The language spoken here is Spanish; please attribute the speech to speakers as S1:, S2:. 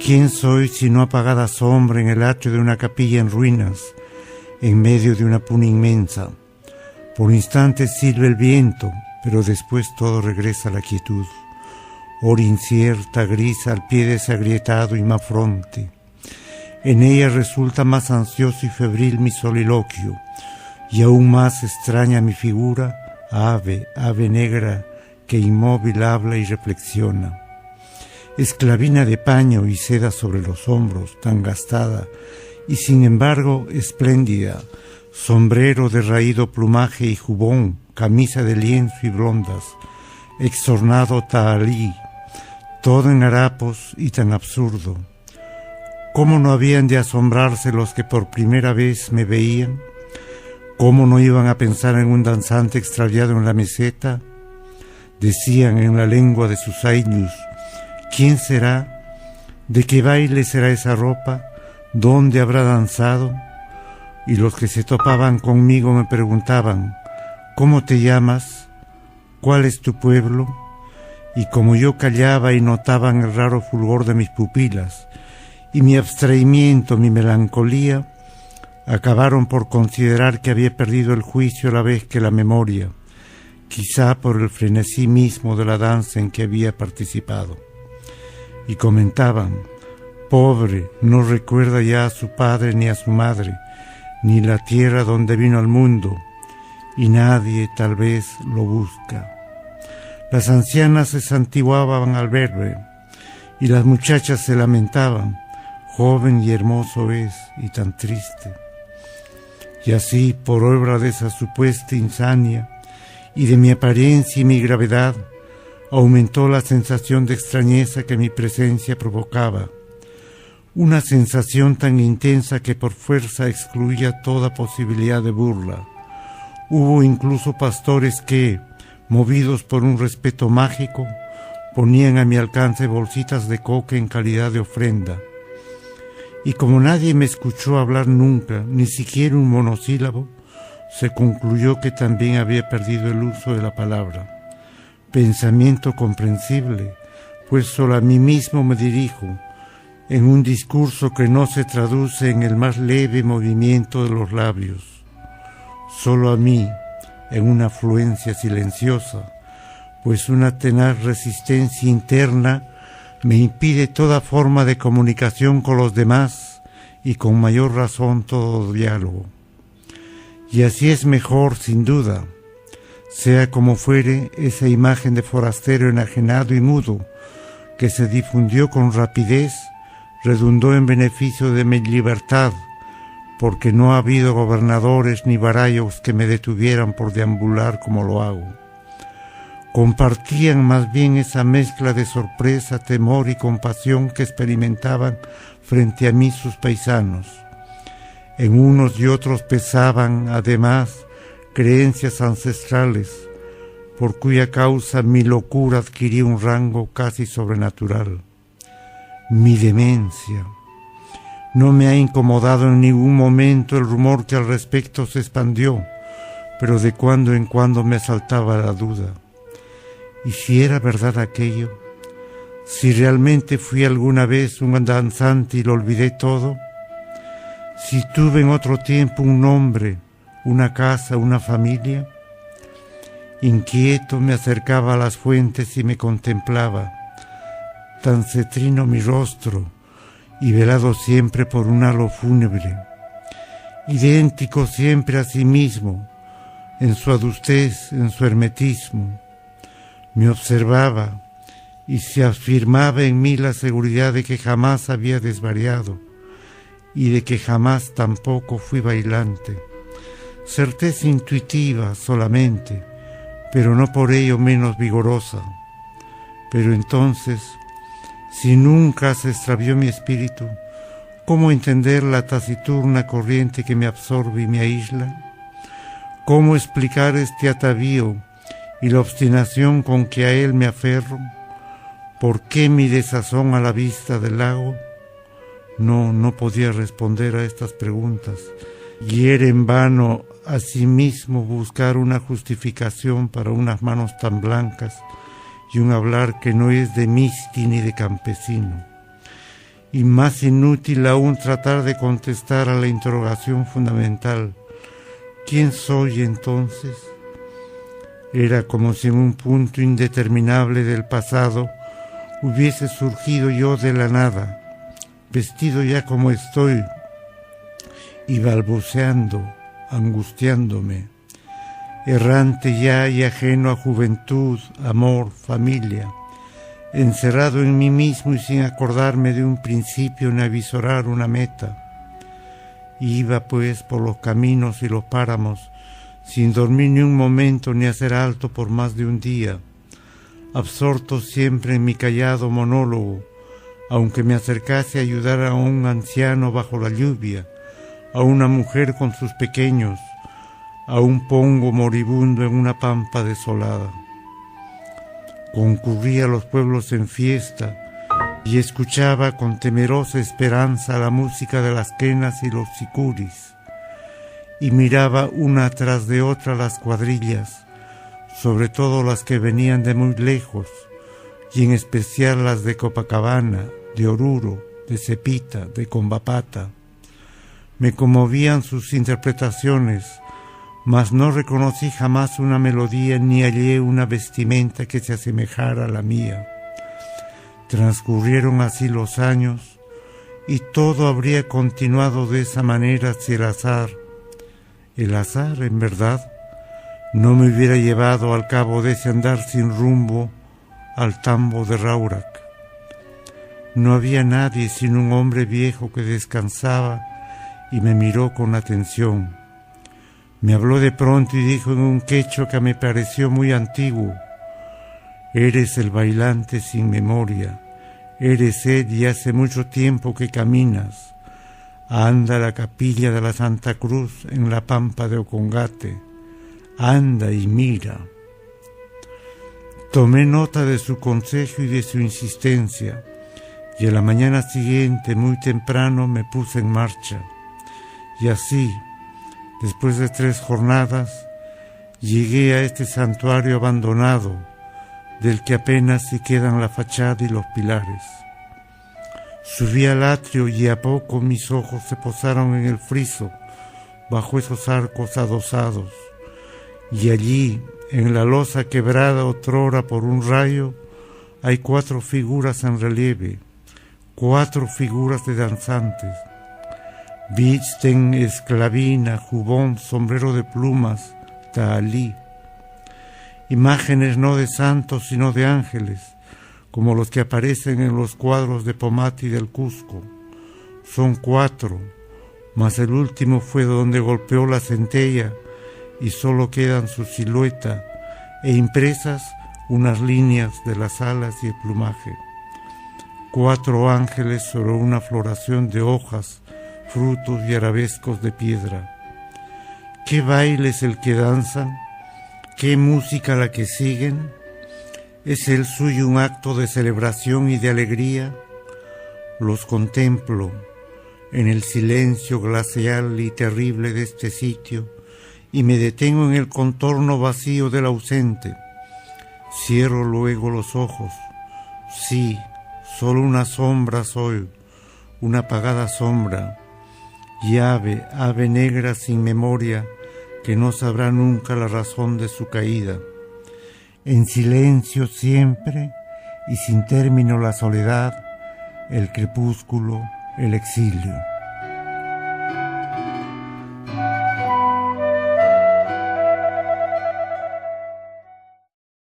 S1: ¿Quién soy sino apagada sombra en el atrio de una capilla en ruinas, en medio de una puna inmensa? Por instantes silba el viento, pero después todo regresa a la quietud. Hora incierta, gris al pie desagrietado y mafronte. En ella resulta más ansioso y febril mi soliloquio, y aún más extraña mi figura, ave negra que inmóvil habla y reflexiona. Esclavina de paño y seda sobre los hombros, tan gastada y sin embargo espléndida, sombrero de raído plumaje y jubón, camisa de lienzo y blondas, exornado tahalí, todo en harapos y tan absurdo. ¿Cómo no habían de asombrarse los que por primera vez me veían? ¿Cómo no iban a pensar en un danzante extraviado en la meseta? Decían en la lengua de sus aïnus: ¿quién será? ¿De qué baile será esa ropa? ¿Dónde habrá danzado? Y los que se topaban conmigo me preguntaban: ¿cómo te llamas? ¿Cuál es tu pueblo? Y como yo callaba y notaban el raro fulgor de mis pupilas y mi abstraimiento, mi melancolía, acabaron por considerar que había perdido el juicio a la vez que la memoria, quizá por el frenesí mismo de la danza en que había participado. Y comentaban: pobre, no recuerda ya a su padre ni a su madre, ni la tierra donde vino al mundo, y nadie tal vez lo busca. Las ancianas se santiguaban al verme, y las muchachas se lamentaban: joven y hermoso es, y tan triste. Y así, por obra de esa supuesta insania, y de mi apariencia y mi gravedad, aumentó la sensación de extrañeza que mi presencia provocaba, una sensación tan intensa que por fuerza excluía toda posibilidad de burla. Hubo incluso pastores que, movidos por un respeto mágico, ponían a mi alcance bolsitas de coca en calidad de ofrenda. Y como nadie me escuchó hablar nunca, ni siquiera un monosílabo, se concluyó que también había perdido el uso de la palabra. Pensamiento comprensible, pues solo a mí mismo me dirijo, en un discurso que no se traduce en el más leve movimiento de los labios. Solo a mí, en una afluencia silenciosa, pues una tenaz resistencia interna me impide toda forma de comunicación con los demás y con mayor razón todo diálogo. Y así es mejor, sin duda. Sea como fuere, esa imagen de forastero enajenado y mudo, que se difundió con rapidez, redundó en beneficio de mi libertad, porque no ha habido gobernadores ni varayos que me detuvieran por deambular como lo hago. Compartían más bien esa mezcla de sorpresa, temor y compasión que experimentaban frente a mí sus paisanos. En unos y otros pesaban, además, creencias ancestrales, por cuya causa mi locura adquiría un rango casi sobrenatural. Mi demencia. No me ha incomodado en ningún momento el rumor que al respecto se expandió, pero de cuando en cuando me asaltaba la duda. ¿Y si era verdad aquello? ¿Si realmente fui alguna vez un danzante y lo olvidé todo? ¿Si tuve en otro tiempo un nombre, una casa, una familia? Inquieto me acercaba a las fuentes y me contemplaba, tan cetrino mi rostro y velado siempre por un halo fúnebre, idéntico siempre a sí mismo, en su adustez, en su hermetismo. Me observaba y se afirmaba en mí la seguridad de que jamás había desvariado y de que jamás tampoco fui bailante. Certeza intuitiva solamente, pero no por ello menos vigorosa. Pero entonces, si nunca se extravió mi espíritu, ¿cómo entender la taciturna corriente que me absorbe y me aísla? ¿Cómo explicar este atavío y la obstinación con que a él me aferro? ¿Por qué mi desazón a la vista del lago? No podía responder a estas preguntas, y era en vano a sí mismo buscar una justificación para unas manos tan blancas y un hablar que no es de misti ni de campesino. y más inútil aún tratar de contestar a la interrogación fundamental: ¿quién soy entonces? Era como si en un punto indeterminable del pasado hubiese surgido yo de la nada, vestido ya como estoy, y balbuceando, angustiándome, errante ya y ajeno a juventud, amor, familia, encerrado en mí mismo y sin acordarme de un principio ni avisorar una meta. Iba pues por los caminos y los páramos, sin dormir ni un momento ni hacer alto por más de un día, absorto siempre en mi callado monólogo, aunque me acercase a ayudar a un anciano bajo la lluvia, a una mujer con sus pequeños, a un pongo moribundo en una pampa desolada. Concurría a los pueblos en fiesta y escuchaba con temerosa esperanza la música de las quenas y los sicuris, y miraba una tras de otra las cuadrillas, sobre todo las que venían de muy lejos, y en especial las de Copacabana, de Oruro, de Cepita, de Combapata. Me conmovían sus interpretaciones, mas no reconocí jamás una melodía ni hallé una vestimenta que se asemejara a la mía. Transcurrieron así los años, y todo habría continuado de esa manera si el azar, en verdad, no me hubiera llevado al cabo de ese andar sin rumbo al tambo de Raurac. No había nadie sino un hombre viejo que descansaba y me miró con atención. Me habló de pronto y dijo en un quechua que me pareció muy antiguo: «Eres el bailante sin memoria, eres él y hace mucho tiempo que caminas. Anda a la capilla de la Santa Cruz en la pampa de Ocongate, anda y mira». Tomé nota de su consejo y de su insistencia, y a la mañana siguiente, muy temprano, me puse en marcha. Y así, después de 3 jornadas, llegué a este santuario abandonado, del que apenas si quedan la fachada y los pilares. Subí al atrio y a poco mis ojos se posaron en el friso, bajo esos arcos adosados, y allí, en la losa quebrada otrora por un rayo, hay 4 figuras en relieve, 4 figuras de danzantes. Visten esclavina, jubón, sombrero de plumas, tahalí. Imágenes no de santos sino de ángeles, como los que aparecen en los cuadros de Pomati del Cusco. Son 4, mas el último fue donde golpeó la centella y solo quedan su silueta e impresas unas líneas de las alas y el plumaje. 4 ángeles sobre una floración de hojas, frutos y arabescos de piedra. ¿Qué baile es el que danzan? ¿Qué música la que siguen? ¿Es el suyo un acto de celebración y de alegría? Los contemplo en el silencio glacial y terrible de este sitio y me detengo en el contorno vacío del ausente. Cierro luego los ojos. Sí, solo una sombra soy, una apagada sombra, y ave negra sin memoria, que no sabrá nunca la razón de su caída. En silencio siempre y sin término la soledad, el crepúsculo, el exilio.